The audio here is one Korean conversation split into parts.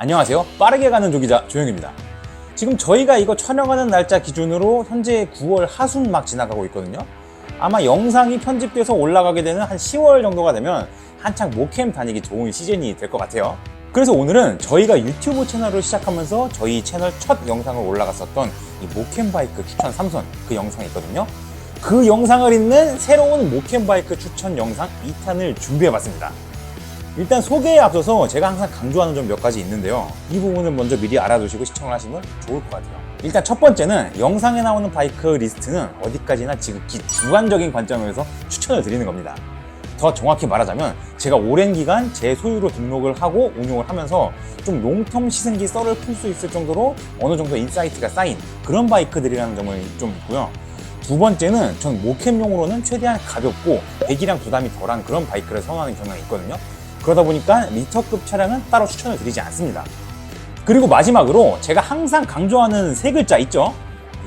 안녕하세요. 빠르게 가는 조기자 조영입니다. 지금 저희가 이거 촬영하는 날짜 기준으로 현재 9월 하순 막 지나가고 있거든요. 아마 영상이 편집돼서 올라가게 되는 한 10월 정도가 되면 한창 모캠 다니기 좋은 시즌이 될 것 같아요. 그래서 오늘은 저희가 유튜브 채널을 시작하면서 저희 채널 첫 영상을 올라갔었던 이 모캠 바이크 추천 3선 그 영상이 있거든요. 그 영상을 잇는 새로운 모캠 바이크 추천 영상 2탄을 준비해봤습니다. 일단 소개에 앞서서 제가 항상 강조하는 점 몇 가지 있는데요. 이 부분을 먼저 미리 알아두시고 시청을 하시면 좋을 것 같아요. 일단 첫 번째는 영상에 나오는 바이크 리스트는 어디까지나 지극히 주관적인 관점에서 추천을 드리는 겁니다. 더 정확히 말하자면 제가 오랜 기간 제 소유로 등록을 하고 운용을 하면서 좀 롱텀 시승기 썰을 풀 수 있을 정도로 어느 정도 인사이트가 쌓인 그런 바이크들이라는 점을 좀 있고요. 두 번째는 전 모캠용으로는 최대한 가볍고 배기량 부담이 덜한 그런 바이크를 선호하는 경향이 있거든요. 그러다 보니까 리터급 차량은 따로 추천을 드리지 않습니다. 그리고 마지막으로 제가 항상 강조하는 세 글자 있죠?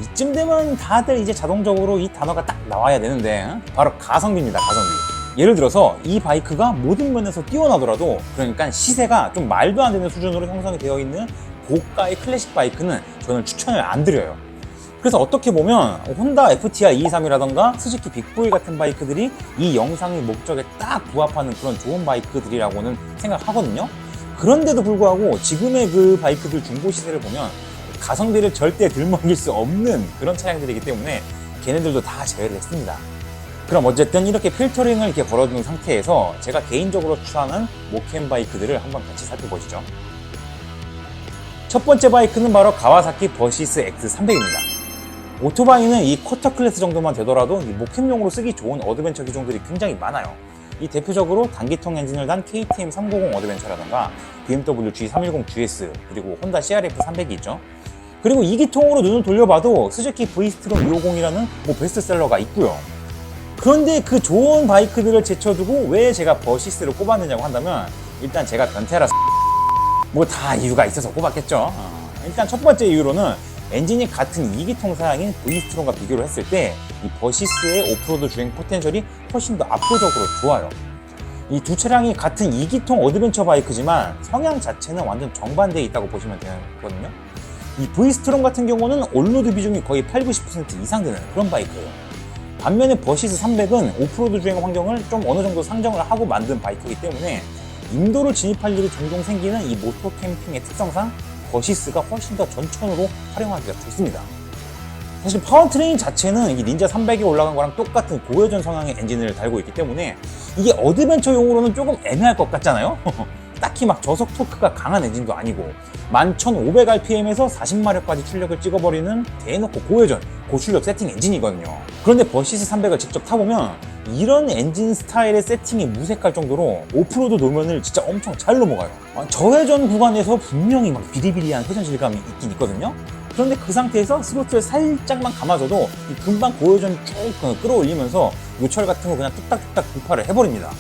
이쯤 되면 다들 이제 자동적으로 이 단어가 딱 나와야 되는데 바로 가성비입니다. 가성비. 예를 들어서 이 바이크가 모든 면에서 뛰어나더라도 그러니까 시세가 좀 말도 안 되는 수준으로 형성이 되어 있는 고가의 클래식 바이크는 저는 추천을 안 드려요. 그래서 어떻게 보면 혼다 FTR 223이라던가 스즈키 빅보이 같은 바이크들이 이 영상의 목적에 딱 부합하는 그런 좋은 바이크들이라고는 생각하거든요. 그런데도 불구하고 지금의 그 바이크들 중고 시세를 보면 가성비를 절대 들먹일 수 없는 그런 차량들이기 때문에 걔네들도 다 제외를 했습니다. 그럼 어쨌든 이렇게 필터링을 이렇게 걸어둔 상태에서 제가 개인적으로 추천하는 모캠 바이크들을 한번 같이 살펴보시죠. 첫 번째 바이크는 바로 가와사키 버시스 X300입니다. 오토바이는 이 쿼터 클래스 정도만 되더라도 이 모캠용으로 쓰기 좋은 어드벤처 기종들이 굉장히 많아요. 이 대표적으로 단기통 엔진을 단 KTM 390 어드벤처라던가 BMW G310 GS 그리고 혼다 CRF 300이 있죠. 그리고 2기통으로 눈을 돌려봐도 스즈키 V-스트롬 250이라는 베스트셀러가 있고요. 그런데 그 좋은 바이크들을 제쳐두고 왜 제가 버시스를 꼽았느냐고 한다면 일단 제가 변테라 다 이유가 있어서 꼽았겠죠. 일단 첫 번째 이유로는 엔진이 같은 2기통 사양인 V-스트롬과 비교를 했을 때 이 버시스의 오프로드 주행 포텐셜이 훨씬 더 압도적으로 좋아요. 이 두 차량이 같은 2기통 어드벤처 바이크지만 성향 자체는 완전 정반대에 있다고 보시면 되거든요. 이 V-스트롬 같은 경우는 온로드 비중이 거의 80-90% 이상 되는 그런 바이크예요. 반면에 버시스 300은 오프로드 주행 환경을 좀 어느 정도 상정을 하고 만든 바이크이기 때문에 인도를 진입할 일이 종종 생기는 이 모토 캠핑의 특성상 버시스가 훨씬 더 전천후로 활용하기가 좋습니다. 사실 파워트레인 자체는 이 닌자 300에 올라간 거랑 똑같은 고회전 성향의 엔진을 달고 있기 때문에 이게 어드벤처용으로는 조금 애매할 것 같잖아요? 딱히 막 저속 토크가 강한 엔진도 아니고 11,500rpm에서 40마력까지 출력을 찍어버리는 대놓고 고회전, 고출력 세팅 엔진이거든요. 그런데 버시스 300을 직접 타보면 이런 엔진 스타일의 세팅이 무색할 정도로 오프로드 노면을 진짜 엄청 잘 넘어가요. 저회전 구간에서 분명히 막 비리비리한 회전 질감이 있긴 있거든요. 그런데 그 상태에서 스로틀을 살짝만 감아줘도 금방 고회전 쭉 끌어올리면서 요철 같은 거 그냥 뚝딱뚝딱 불파를 해버립니다.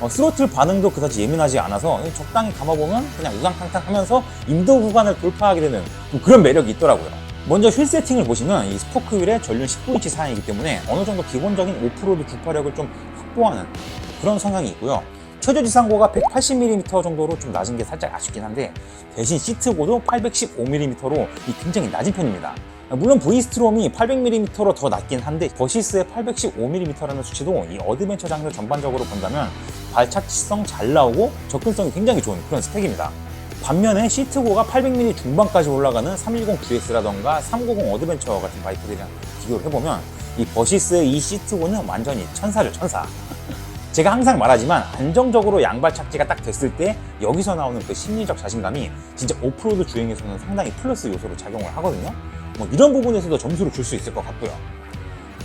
스로틀 반응도 그다지 예민하지 않아서 적당히 감아보면 그냥 우당탕탕 하면서 인도 구간을 돌파하게 되는 그런 매력이 있더라고요. 먼저 휠 세팅을 보시면 이 스포크 휠에 전륜 19인치 사양이기 때문에 어느 정도 기본적인 오프로드 주파력을 좀 확보하는 그런 성향이 있고요. 최저 지상고가 180mm 정도로 좀 낮은 게 살짝 아쉽긴 한데 대신 시트고도 815mm로 굉장히 낮은 편입니다. 물론 V-스트롬이 800mm로 더 낮긴 한데 버시스의 815mm라는 수치도 이 어드벤처 장르 전반적으로 본다면 발착지성 잘 나오고 접근성이 굉장히 좋은 그런 스펙입니다. 반면에 시트고가 800mm 중반까지 올라가는 310 GS라던가 390 어드벤처 같은 바이크들이랑 비교를 해보면 이 버시스의 이 시트고는 완전히 천사를 천사. 제가 항상 말하지만 안정적으로 양발 착지가 딱 됐을 때 여기서 나오는 그 심리적 자신감이 진짜 오프로드 주행에서는 상당히 플러스 요소로 작용을 하거든요. 이런 부분에서도 점수를 줄 수 있을 것 같고요.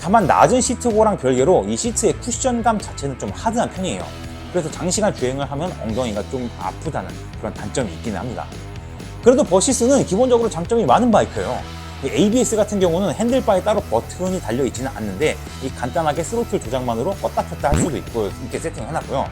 다만 낮은 시트고랑 별개로 이 시트의 쿠션감 자체는 좀 하드한 편이에요. 그래서 장시간 주행을 하면 엉덩이가 좀 아프다는 그런 단점이 있기는 합니다. 그래도 버시스는 기본적으로 장점이 많은 바이크예요. 이 ABS 같은 경우는 핸들바에 따로 버튼이 달려있지는 않는데 이 간단하게 스로틀 조작만으로 껐다 켰다 할 수도 있고 이렇게 세팅을 해놨고요.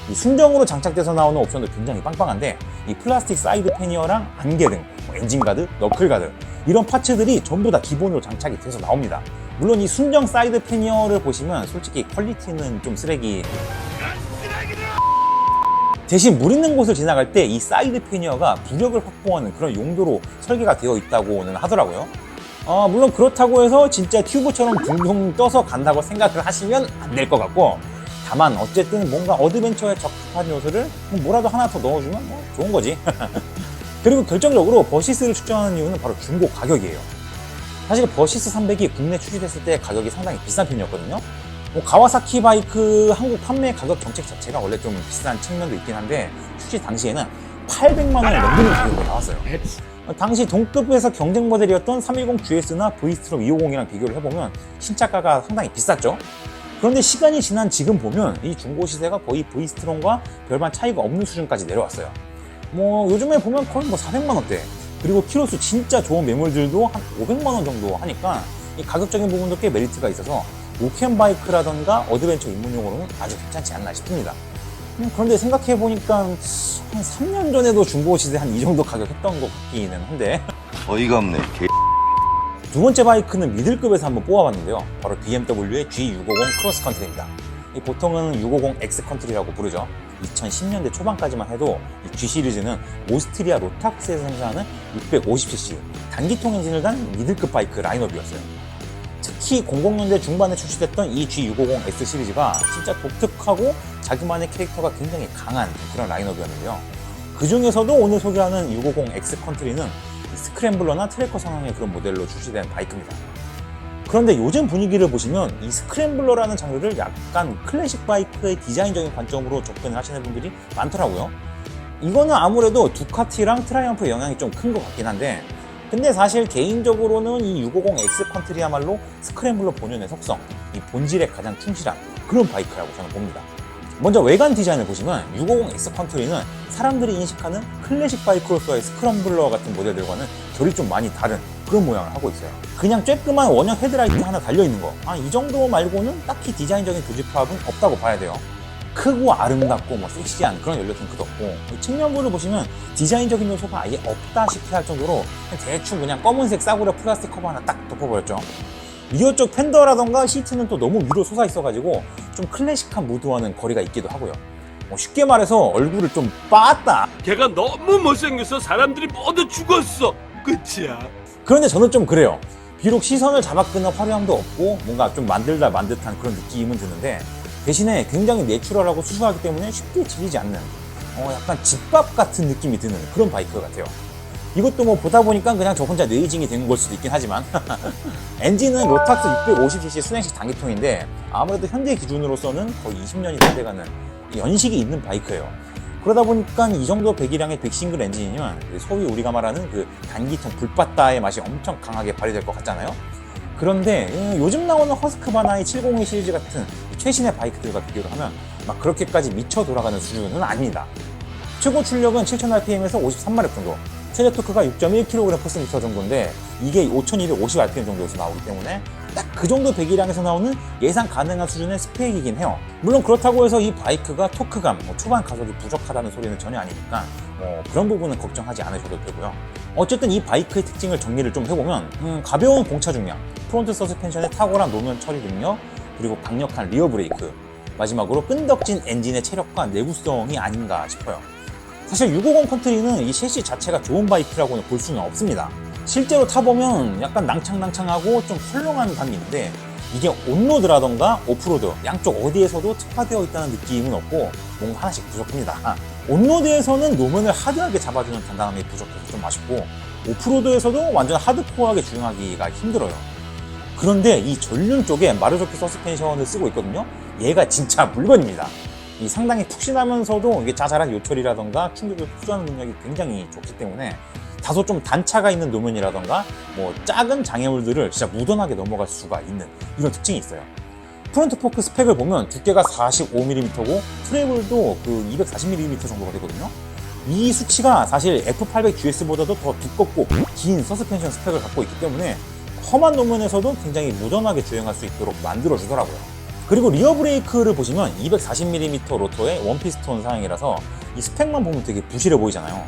이 순정으로 장착돼서 나오는 옵션도 굉장히 빵빵한데 이 플라스틱 사이드 패니어랑 안개 등 엔진 가드, 너클 가드 이런 파츠들이 전부 다 기본으로 장착이 돼서 나옵니다. 물론 이 순정 사이드 패니어를 보시면 솔직히 퀄리티는 좀 쓰레기 대신 물 있는 곳을 지나갈 때 이 사이드 패니어가 부력을 확보하는 그런 용도로 설계가 되어 있다고는 하더라고요. 물론 그렇다고 해서 진짜 튜브처럼 붕붕 떠서 간다고 생각을 하시면 안 될 것 같고, 다만 어쨌든 뭔가 어드벤처에 적합한 요소를 뭐라도 하나 더 넣어주면 뭐 좋은 거지. 그리고 결정적으로 버시스를 추천하는 이유는 바로 중고 가격이에요. 사실 버시스 300이 국내 출시됐을 때 가격이 상당히 비싼 편이었거든요. 가와사키 바이크 한국 판매 가격 정책 자체가 원래 좀 비싼 측면도 있긴 한데, 출시 당시에는 800만 원을 넘기는 가격으로 나왔어요. 당시 동급에서 경쟁 모델이었던 310 GS나 V스트롬 250이랑 비교를 해보면 신차가가 상당히 비쌌죠. 그런데 시간이 지난 지금 보면 이 중고 시세가 거의 V스트롬과 별반 차이가 없는 수준까지 내려왔어요. 요즘에 보면 거의 400만 원대, 그리고 키로수 진짜 좋은 매물들도 한 500만 원 정도 하니까 이 가격적인 부분도 꽤 메리트가 있어서 우켄 바이크라던가 어드벤처 입문용으로는 아주 괜찮지 않나 싶습니다. 그런데 생각해보니까 한 3년 전에도 중고 시세 한 이 정도 가격 했던 것 같기는 한데 어이가 없네. 두 번째 바이크는 미들급에서 한번 뽑아봤는데요. 바로 BMW의 G650 크로스컨트리입니다. 보통은 650 X컨트리라고 부르죠. 2010년대 초반까지만 해도 이 G 시리즈는 오스트리아 로탁스에서 생산하는 650cc 단기통 엔진을 단 미들급 바이크 라인업이었어요. 특히 00년대 중반에 출시됐던 이 G650 S 시리즈가 진짜 독특하고 자기만의 캐릭터가 굉장히 강한 그런 라인업이었는데요. 그 중에서도 오늘 소개하는 650 X 컨트리는 스크램블러나 트래커 상황의 그런 모델로 출시된 바이크입니다. 그런데 요즘 분위기를 보시면 이 스크램블러라는 장르를 약간 클래식 바이크의 디자인적인 관점으로 접근을 하시는 분들이 많더라고요. 이거는 아무래도 두카티랑 트라이언프의 영향이 좀 큰 것 같긴 한데, 근데 사실 개인적으로는 이 650 X 컨트리야말로 스크램블러 본연의 속성, 이 본질에 가장 충실한 그런 바이크라고 저는 봅니다. 먼저 외관 디자인을 보시면 650 X 컨트리는 사람들이 인식하는 클래식 바이크로서의 스크램블러 같은 모델들과는 결이 좀 많이 다른 그런 모양을 하고 있어요. 그냥 쬐끄만 원형 헤드라이트 하나 달려있는 거, 이 정도 말고는 딱히 디자인적인 교집합은 없다고 봐야 돼요. 크고 아름답고 섹시한 그런 연료 탱크도 없고, 측면부를 보시면 디자인적인 요소가 아예 없다시피 할 정도로 대충 그냥 검은색 싸구려 플라스틱 커버 하나 딱 덮어버렸죠. 리어 쪽 팬더라던가 시트는 또 너무 위로 솟아 있어가지고 좀 클래식한 무드와는 거리가 있기도 하고요. 쉽게 말해서 얼굴을 좀 빠았다. 걔가 너무 못생겨서 사람들이 모두 죽었어. 끝이야. 그런데 저는 좀 그래요. 비록 시선을 잡아끄는 화려함도 없고 뭔가 좀 만들다 만 듯한 그런 느낌은 드는데, 대신에 굉장히 내추럴하고 수수하기 때문에 쉽게 질리지 않는 약간 집밥 같은 느낌이 드는 그런 바이크 같아요. 이것도 보다 보니까 그냥 저 혼자 뇌이징이 된 걸 수도 있긴 하지만 엔진은 로탁스 650cc 순행식 단기통인데 아무래도 현대 기준으로서는 거의 20년이 다 돼가는 연식이 있는 바이크예요. 그러다 보니까 이 정도 배기량의 빅싱글 엔진이면 소위 우리가 말하는 그 단기통 불빠따의 맛이 엄청 강하게 발휘될 것 같잖아요. 그런데 요즘 나오는 허스크바나의 702 시리즈 같은 최신의 바이크들과 비교를 하면 막 그렇게까지 미쳐 돌아가는 수준은 아닙니다. 최고 출력은 7000rpm에서 53마력 정도, 최대 토크가 6.1kg/m 정도인데 이게 5250rpm 정도에서 나오기 때문에 딱 그 정도 배기량에서 나오는 예상 가능한 수준의 스펙이긴 해요. 물론 그렇다고 해서 이 바이크가 토크감, 초반 가속이 부족하다는 소리는 전혀 아니니까 그런 부분은 걱정하지 않으셔도 되고요. 어쨌든 이 바이크의 특징을 정리를 좀 해보면 가벼운 공차 중량, 프론트 서스펜션의 탁월한 노면 처리 능력, 그리고 강력한 리어 브레이크, 마지막으로 끈덕진 엔진의 체력과 내구성이 아닌가 싶어요. 사실 650 컨트리는 이 셰시 자체가 좋은 바이크라고는 볼 수는 없습니다. 실제로 타보면 약간 낭창낭창하고 좀 헐렁한 감이 있는데, 이게 온로드라던가 오프로드 양쪽 어디에서도 특화되어 있다는 느낌은 없고 뭔가 하나씩 부족합니다. 온로드에서는 노면을 하드하게 잡아주는 단단함이 부족해서 좀 아쉽고, 오프로드에서도 완전 하드코어하게 주행하기가 힘들어요. 그런데 이 전륜 쪽에 마르조키 서스펜션을 쓰고 있거든요. 얘가 진짜 물건입니다. 이 상당히 푹신하면서도 이게 자잘한 요철이라던가 충격을 흡수하는 능력이 굉장히 좋기 때문에 다소 좀 단차가 있는 노면이라던가 작은 장애물들을 진짜 무던하게 넘어갈 수가 있는 이런 특징이 있어요. 프론트 포크 스펙을 보면 두께가 45mm고 트래블도 그 240mm 정도가 되거든요. 이 수치가 사실 F800GS보다도 더 두껍고 긴 서스펜션 스펙을 갖고 있기 때문에 험한 노면에서도 굉장히 무던하게 주행할 수 있도록 만들어주더라고요. 그리고 리어 브레이크를 보시면 240mm 로터의 원피스톤 사양이라서 이 스펙만 보면 되게 부실해 보이잖아요.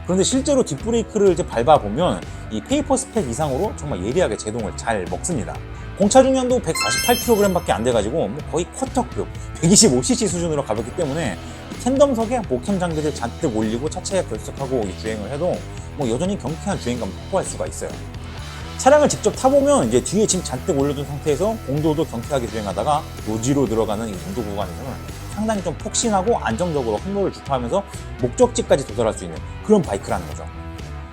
그런데 실제로 뒷브레이크를 이제 밟아보면 이 페이퍼 스펙 이상으로 정말 예리하게 제동을 잘 먹습니다. 공차 중량도 148kg 밖에 안 돼가지고 거의 쿼터급 125cc 수준으로 가볍기 때문에 텐덤석에 목캠 장비를 잔뜩 올리고 차체에 결석하고 주행을 해도 뭐 여전히 경쾌한 주행감을 확보할 수가 있어요. 차량을 직접 타보면 이제 뒤에 짐 잔뜩 올려둔 상태에서 공도도 경쾌하게 주행하다가 노지로 들어가는 이 공도 구간에서는 상당히 좀 폭신하고 안정적으로 항로를 주파하면서 목적지까지 도달할 수 있는 그런 바이크라는 거죠.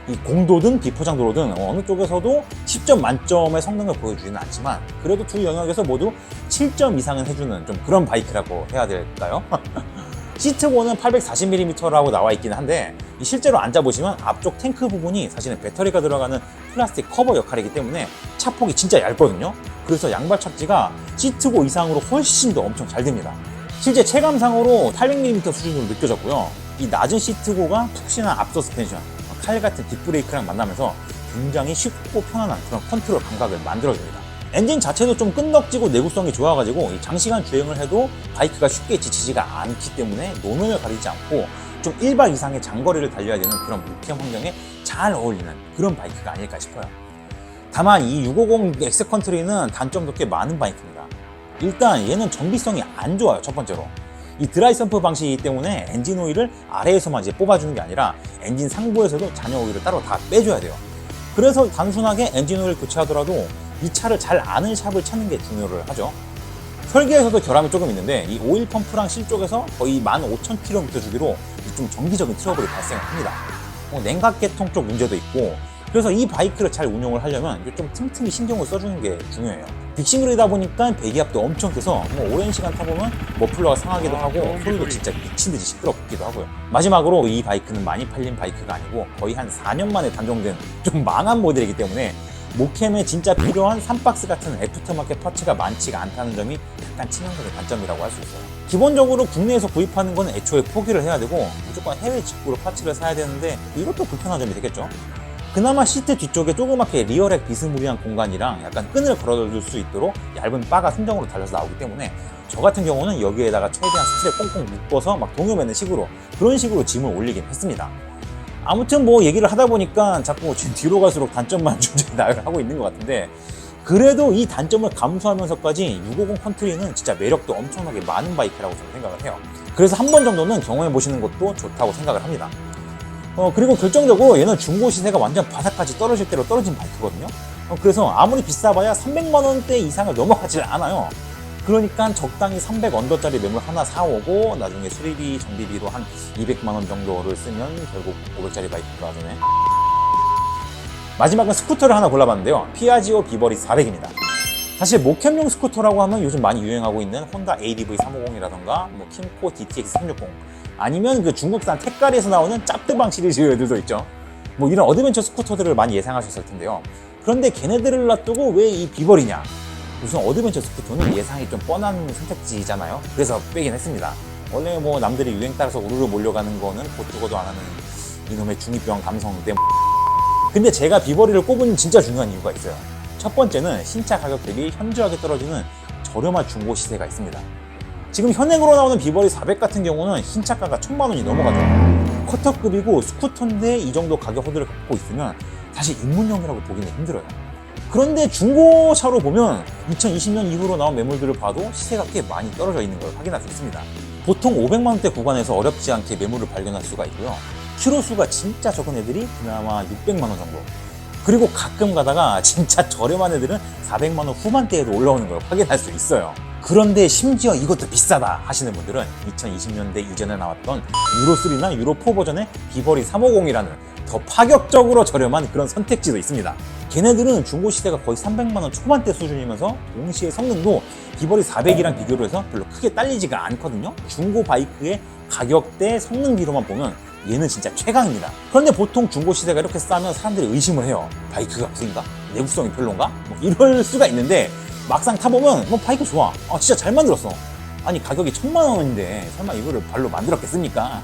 이 공도든 비포장 도로든 어느 쪽에서도 10점 만점의 성능을 보여주지는 않지만 그래도 두 영역에서 모두 7점 이상은 해주는 좀 그런 바이크라고 해야 될까요? 시트고는 840mm라고 나와 있긴 한데 실제로 앉아보시면 앞쪽 탱크 부분이 사실은 배터리가 들어가는 플라스틱 커버 역할이기 때문에 차폭이 진짜 얇거든요. 그래서 양발 착지가 시트고 이상으로 훨씬 더 엄청 잘 됩니다. 실제 체감상으로 800mm 수준으로 느껴졌고요. 이 낮은 시트고가 푹신한 앞 서스펜션, 칼 같은 뒷브레이크랑 만나면서 굉장히 쉽고 편안한 그런 컨트롤 감각을 만들어줍니다. 엔진 자체도 좀 끈덕지고 내구성이 좋아가지고 장시간 주행을 해도 바이크가 쉽게 지치지가 않기 때문에 노면을 가리지 않고 좀 1박 이상의 장거리를 달려야 되는 그런 목캠 환경에 잘 어울리는 그런 바이크가 아닐까 싶어요. 다만 이 650 엑스컨트리는 단점도 꽤 많은 바이크입니다. 일단 얘는 정비성이 안 좋아요. 첫 번째로 이 드라이 펌프 방식이기 때문에 엔진 오일을 아래에서만 이제 뽑아주는 게 아니라 엔진 상부에서도 잔여 오일을 따로 다 빼줘야 돼요. 그래서 단순하게 엔진 오일을 교체하더라도 이 차를 잘 아는 샵을 찾는 게 중요를 하죠. 설계에서도 결함이 조금 있는데 이 오일 펌프랑 실 쪽에서 거의 15,000km 주기로 좀 정기적인 트러블이 발생을 합니다. 냉각계통 쪽 문제도 있고 그래서 이 바이크를 잘 운용을 하려면 좀 틈틈이 신경을 써주는 게 중요해요. 빅싱글이다 보니까 배기압도 엄청 세서 오랜 시간 타보면 머플러가 상하기도 하고 소리도 진짜 미친듯이 시끄럽기도 하고요. 마지막으로 이 바이크는 많이 팔린 바이크가 아니고 거의 한 4년 만에 단종된 좀 망한 모델이기 때문에 목캠에 진짜 필요한 3박스 같은 애프터마켓 파츠가 많지가 않다는 점이 약간 치명적인 단점이라고 할 수 있어요. 기본적으로 국내에서 구입하는 건 애초에 포기를 해야 되고 무조건 해외 직구로 파츠를 사야 되는데 이것도 불편한 점이 되겠죠. 그나마 시트 뒤쪽에 조그맣게 리어렉 비스무리한 공간이랑 약간 끈을 걸어줄 수 있도록 얇은 바가 순정으로 달려서 나오기 때문에 저 같은 경우는 여기에다가 최대한 스트랩 꽁꽁 묶어서 막 동요매는 식으로 그런 식으로 짐을 올리긴 했습니다. 아무튼 뭐 얘기를 하다 보니까 자꾸 뒤로 갈수록 단점만 존재 나열을 하고 있는 것 같은데 그래도 이 단점을 감수하면서까지 650 컨트리는 진짜 매력도 엄청나게 많은 바이크라고 저는 생각을 해요. 그래서 한 번 정도는 경험해 보시는 것도 좋다고 생각을 합니다. 그리고 결정적으로 얘는 중고 시세가 완전 바닥까지 떨어질 대로 떨어진 바이크거든요. 그래서 아무리 비싸봐야 300만원대 이상을 넘어가질 않아요. 그러니까 적당히 300 언더짜리 매물 하나 사오고 나중에 수리비, 정비비로 한 200만원 정도를 쓰면 결국 500짜리 바이크가 되네. 마지막은 스쿠터를 하나 골라봤는데요. 피아지오 비버리 400입니다. 사실 목캠용 스쿠터라고 하면 요즘 많이 유행하고 있는 혼다 ADV 350이라던가 뭐 킴코 DTX 360 아니면 그 중국산 택가리에서 나오는 짭뜨방 시리즈들도 있죠. 뭐 이런 어드벤처 스쿠터들을 많이 예상하셨을 텐데요. 그런데 걔네들을 놔두고 왜 이 비버리냐? 우선 어드벤처 스쿠터는 예상이 좀 뻔한 선택지잖아요. 그래서 빼긴 했습니다. 원래 뭐 남들이 유행 따라서 우르르 몰려가는 거는 곧 죽어도 안 하는 이놈의 중2병 감성 때문에. 근데 제가 비버리를 꼽은 진짜 중요한 이유가 있어요. 첫 번째는 신차 가격 대비 현저하게 떨어지는 저렴한 중고 시세가 있습니다. 지금 현행으로 나오는 비버리 400 같은 경우는 신차가가 1000만 원이 넘어가죠. 커터급이고 스쿠터인데 이 정도 가격 호들을 갖고 있으면 사실 입문용이라고 보기는 힘들어요. 그런데 중고차로 보면 2020년 이후로 나온 매물들을 봐도 시세가 꽤 많이 떨어져 있는 걸 확인할 수 있습니다. 보통 500만원대 구간에서 어렵지 않게 매물을 발견할 수가 있고요. 키로수가 진짜 적은 애들이 그나마 600만원 정도. 그리고 가끔 가다가 진짜 저렴한 애들은 400만원 후반대에도 올라오는 걸 확인할 수 있어요. 그런데 심지어 이것도 비싸다 하시는 분들은 2020년대 이전에 나왔던 유로3나 유로4 버전의 비버리 350이라는 더 파격적으로 저렴한 그런 선택지도 있습니다. 걔네들은 중고 시세가 거의 300만원 초반대 수준이면서 동시에 성능도 비버리 400이랑 비교를 해서 별로 크게 딸리지가 않거든요. 중고 바이크의 가격대 성능비로만 보면 얘는 진짜 최강입니다. 그런데 보통 중고 시세가 이렇게 싸면 사람들이 의심을 해요. 바이크가 무슨가? 내구성이 별론가? 뭐 이럴 수가 있는데 막상 타보면 뭐 바이크 좋아. 진짜 잘 만들었어. 아니 가격이 1000만 원인데 설마 이거를 발로 만들었겠습니까?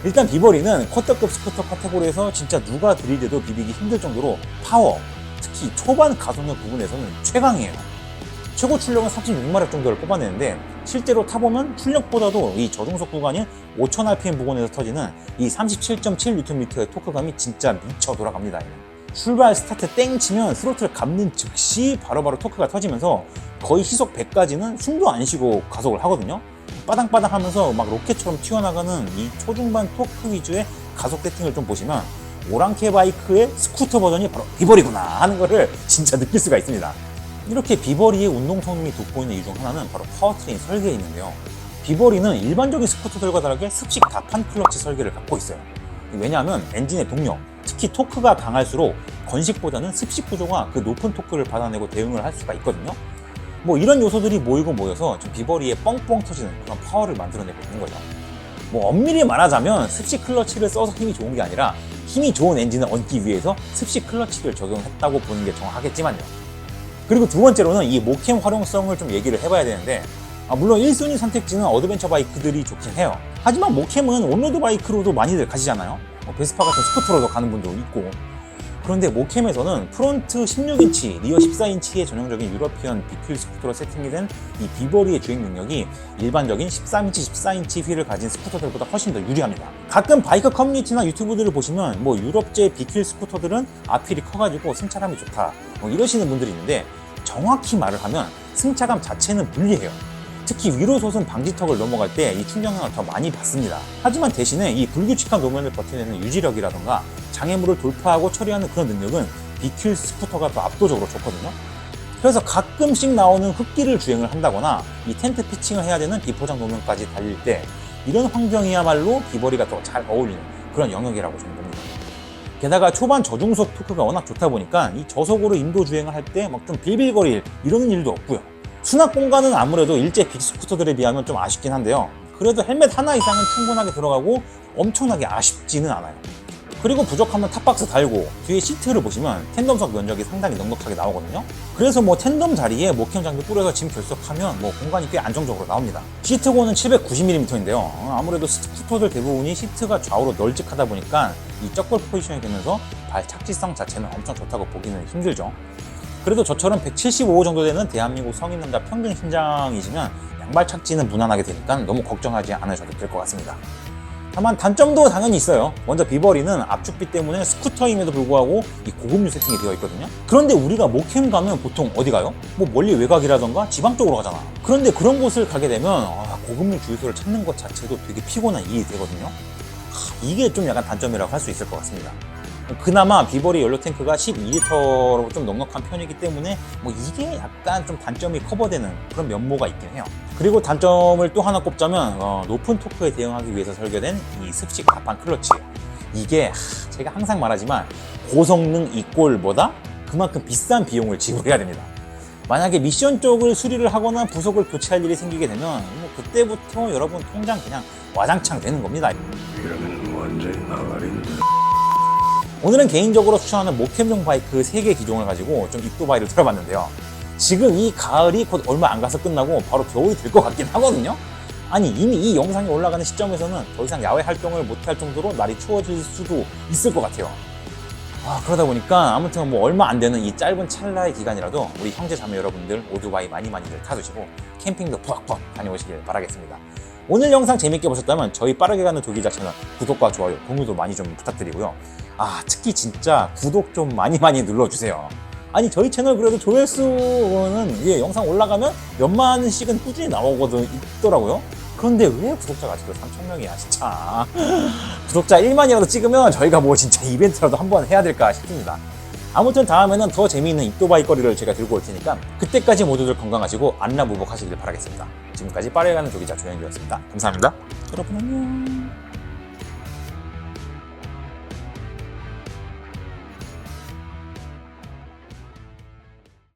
일단 비버리는 쿼터급 스쿠터 카테고리에서 진짜 누가 들이대도 비비기 힘들 정도로 파워, 특히 초반 가속력 부분에서는 최강이에요. 최고 출력은 36마력 정도를 뽑아내는데 실제로 타보면 출력보다도 이 저중속 구간인 5000rpm 부근에서 터지는 이 37.7Nm의 토크감이 진짜 미쳐 돌아갑니다. 출발 스타트 땡 치면 스로틀을 감는 즉시 바로바로 토크가 터지면서 거의 시속 100까지는 숨도 안 쉬고 가속을 하거든요. 빠당빠당 하면서 막 로켓처럼 튀어나가는 이 초중반 토크 위주의 가속 세팅을 좀 보시면 오랑캐 바이크의 스쿠터 버전이 바로 비버리구나 하는 거를 진짜 느낄 수가 있습니다. 이렇게 비버리의 운동 성능이 돋보이는 이유 중 하나는 바로 파워트레인 설계에 있는데요. 비버리는 일반적인 스쿠터들과 다르게 습식 다판 클러치 설계를 갖고 있어요. 왜냐하면 엔진의 동력, 특히 토크가 강할수록 건식보다는 습식 구조가 그 높은 토크를 받아내고 대응을 할 수가 있거든요. 뭐 이런 요소들이 모이고 모여서 좀 비버리에 뻥뻥 터지는 그런 파워를 만들어내고 있는 거죠. 뭐 엄밀히 말하자면 습식 클러치를 써서 힘이 좋은 게 아니라 힘이 좋은 엔진을 얻기 위해서 습식 클러치를 적용했다고 보는 게 정확하겠지만요. 그리고 두 번째로는 이 모캠 활용성을 좀 얘기를 해봐야 되는데, 물론 1순위 선택지는 어드벤처 바이크들이 좋긴 해요. 하지만 모캠은 온로드 바이크로도 많이들 가시잖아요. 베스파 같은 스쿠터로도 가는 분도 있고. 그런데 모캠에서는 프론트 16인치, 리어 14인치의 전형적인 유러피언 비클 스쿠터로 세팅이 된 이 비버리의 주행 능력이 일반적인 13인치, 14인치 휠을 가진 스쿠터들보다 훨씬 더 유리합니다. 가끔 바이크 커뮤니티나 유튜브들을 보시면 뭐 유럽제 비클 스쿠터들은 앞휠이 커가지고 승차감이 좋다 뭐 이러시는 분들이 있는데, 정확히 말을 하면 승차감 자체는 불리해요. 특히 위로 솟은 방지턱을 넘어갈 때 이 충격량을 더 많이 받습니다. 하지만 대신에 이 불규칙한 노면을 버텨내는 유지력이라던가 장애물을 돌파하고 처리하는 그런 능력은 비큐 스쿠터가 더 압도적으로 좋거든요. 그래서 가끔씩 나오는 흙길을 주행을 한다거나 이 텐트 피칭을 해야 되는 비포장 노면까지 달릴 때 이런 환경이야말로 비버리가 더 잘 어울리는 그런 영역이라고 저는 봅니다. 게다가 초반 저중속 토크가 워낙 좋다 보니까 이 저속으로 인도 주행을 할 때 막 좀 빌빌거릴 이러는 일도 없고요. 수납 공간은 아무래도 일제 빅스쿠터들에 비하면 좀 아쉽긴 한데요. 그래도 헬멧 하나 이상은 충분하게 들어가고 엄청나게 아쉽지는 않아요. 그리고 부족하면 탑박스 달고 뒤에 시트를 보시면 텐덤석 면적이 상당히 넉넉하게 나오거든요. 그래서 뭐 텐덤 자리에 모캠 장비 뿌려서 짐 결석하면 뭐 공간이 꽤 안정적으로 나옵니다. 시트고는 790mm인데요. 아무래도 스쿠터들 대부분이 시트가 좌우로 널찍하다 보니까 이 쩍벌 포지션이 되면서 발 착지성 자체는 엄청 좋다고 보기는 힘들죠. 그래도 저처럼 175 정도 되는 대한민국 성인 남자 평균 신장이지만 양발 착지는 무난하게 되니까 너무 걱정하지 않으셔도 될 것 같습니다. 다만 단점도 당연히 있어요. 먼저 비버리는 압축비 때문에 스쿠터임에도 불구하고 이 고급류 세팅이 되어 있거든요. 그런데 우리가 모캠 가면 보통 어디 가요? 뭐 멀리 외곽이라던가 지방 쪽으로 가잖아. 그런데 그런 곳을 가게 되면 고급류 주유소를 찾는 것 자체도 되게 피곤한 일이 되거든요. 이게 좀 약간 단점이라고 할 수 있을 것 같습니다. 그나마 비버리 연료 탱크가 12L로 좀 넉넉한 편이기 때문에 뭐 이게 약간 좀 단점이 커버되는 그런 면모가 있긴 해요. 그리고 단점을 또 하나 꼽자면 높은 토크에 대응하기 위해서 설계된 이 습식 다판 클러치, 이게 제가 항상 말하지만 고성능 이꼴보다 그만큼 비싼 비용을 지불해야 됩니다. 만약에 미션 쪽을 수리를 하거나 부속을 교체할 일이 생기게 되면 뭐 그때부터 여러분 통장 그냥 와장창 되는 겁니다. 이러면 완전히 나가린다. 오늘은 개인적으로 추천하는 모캠용 바이크 3개 기종을 가지고 좀 입도바이를 틀어봤는데요. 지금 이 가을이 곧 얼마 안 가서 끝나고 바로 겨울이 될 것 같긴 하거든요. 아니 이미 이 영상이 올라가는 시점에서는 더 이상 야외 활동을 못할 정도로 날이 추워질 수도 있을 것 같아요. 그러다 보니까 아무튼 뭐 얼마 안 되는 이 짧은 찰나의 기간이라도 우리 형제 자매 여러분들 오토바이 많이들 타주시고 캠핑도 푸악푸악 다녀오시길 바라겠습니다. 오늘 영상 재밌게 보셨다면 저희 빠르게 가는 조기자 채널 구독과 좋아요, 공유도 많이 좀 부탁드리고요. 특히 진짜 구독 좀 많이 눌러주세요. 아니 저희 채널 그래도 조회수는 영상 올라가면 몇만씩은 꾸준히 나오거든 있더라고요. 그런데 왜 구독자가 아직도 3,000명이야 진짜. 구독자 1만이라도 찍으면 저희가 뭐 진짜 이벤트라도 한번 해야 될까 싶습니다. 아무튼 다음에는 더 재미있는 입도바이 거리를 제가 들고 올 테니까 그때까지 모두들 건강하시고 안락무복 하시길 바라겠습니다. 지금까지 빠르게 가는 조기자 조현주였습니다. 감사합니다. 여러분 안녕.